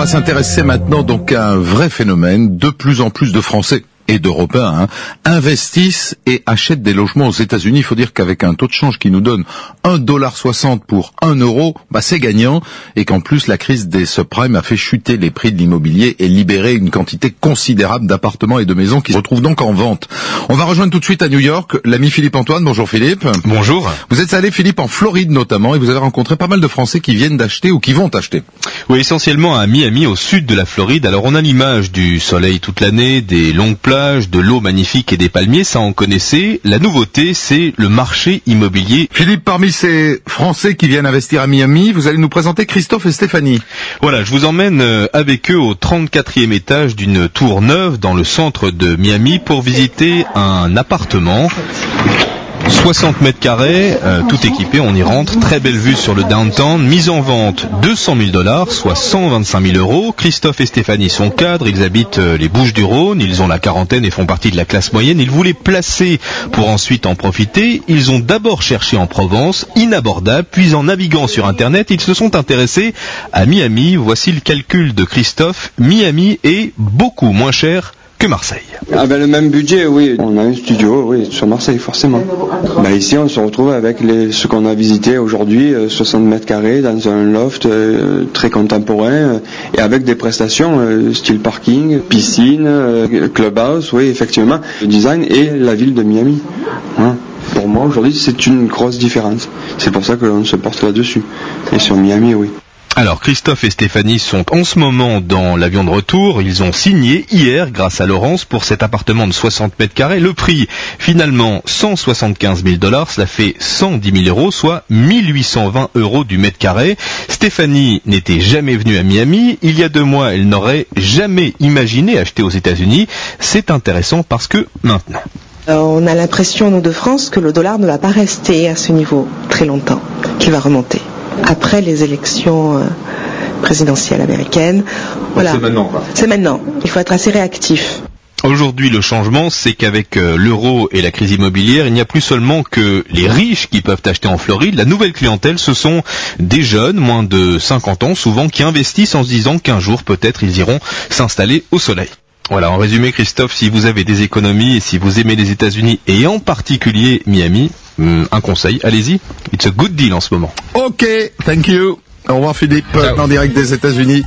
va s'intéresser maintenant donc à un vrai phénomène. De plus en plus de Français et d'Européens investissent et achètent des logements aux États-Unis. Il faut dire qu'avec un taux de change qui nous donne $1,60 pour 1 euro, c'est gagnant, et qu'en plus la crise des subprimes a fait chuter les prix de l'immobilier et libérer une quantité considérable d'appartements et de maisons qui se retrouvent donc en vente. On va rejoindre tout de suite à New York l'ami Philippe Antoine. Bonjour Philippe. Bonjour. Vous êtes allé, Philippe, en Floride notamment, et vous avez rencontré pas mal de Français qui viennent d'acheter ou qui vont acheter. Oui, essentiellement à Miami, au sud de la Floride. Alors on a l'image du soleil toute l'année, des longues plages, de l'eau magnifique et des palmiers, ça on connaissait. La nouveauté, c'est le marché immobilier. Philippe, parmi ces Français qui viennent investir à Miami, vous allez nous présenter Christophe et Stéphanie. Voilà, je vous emmène avec eux au 34e étage d'une tour neuve dans le centre de Miami pour visiter un appartement. 60 mètres carrés, tout équipé, on y rentre, très belle vue sur le downtown, mise en vente $200,000, soit 125 000 euros. Christophe et Stéphanie sont cadres, ils habitent les Bouches-du-Rhône, ils ont la quarantaine et font partie de la classe moyenne. Ils voulaient placer pour ensuite en profiter. Ils ont d'abord cherché en Provence, inabordable, puis en naviguant sur Internet, ils se sont intéressés à Miami. Voici le calcul de Christophe. Miami est beaucoup moins cher que Marseille. Le même budget, oui. On a un studio, oui, sur Marseille, forcément. Ici, on se retrouve avec ce qu'on a visité aujourd'hui, 60 mètres carrés, dans un loft très contemporain, et avec des prestations style parking, piscine, clubhouse, oui, effectivement, le design et la ville de Miami. Pour moi, aujourd'hui, c'est une grosse différence. C'est pour ça que l'on se porte là-dessus. Et sur Miami, oui. Alors, Christophe et Stéphanie sont en ce moment dans l'avion de retour. Ils ont signé hier, grâce à Laurence, pour cet appartement de 60 mètres carrés. Le prix, finalement, $175 000. Cela fait 110 000 euros, soit 1820 euros du mètre carré. Stéphanie n'était jamais venue à Miami. Il y a 2 mois, elle n'aurait jamais imaginé acheter aux États-Unis. C'est intéressant parce que maintenant... On a l'impression, nous de France, que le dollar ne va pas rester à ce niveau très longtemps, qu'il va remonter. Après les élections présidentielles américaines. Voilà. C'est maintenant, quoi. C'est maintenant. Il faut être assez réactif. Aujourd'hui, le changement, c'est qu'avec l'euro et la crise immobilière, il n'y a plus seulement que les riches qui peuvent acheter en Floride. La nouvelle clientèle, ce sont des jeunes, moins de 50 ans, souvent, qui investissent en se disant qu'un jour, peut-être, ils iront s'installer au soleil. Voilà, en résumé, Christophe, si vous avez des économies et si vous aimez les États-Unis et en particulier Miami, un conseil, allez-y, it's a good deal en ce moment. Ok, thank you. Au revoir Philippe, en direct des États-Unis.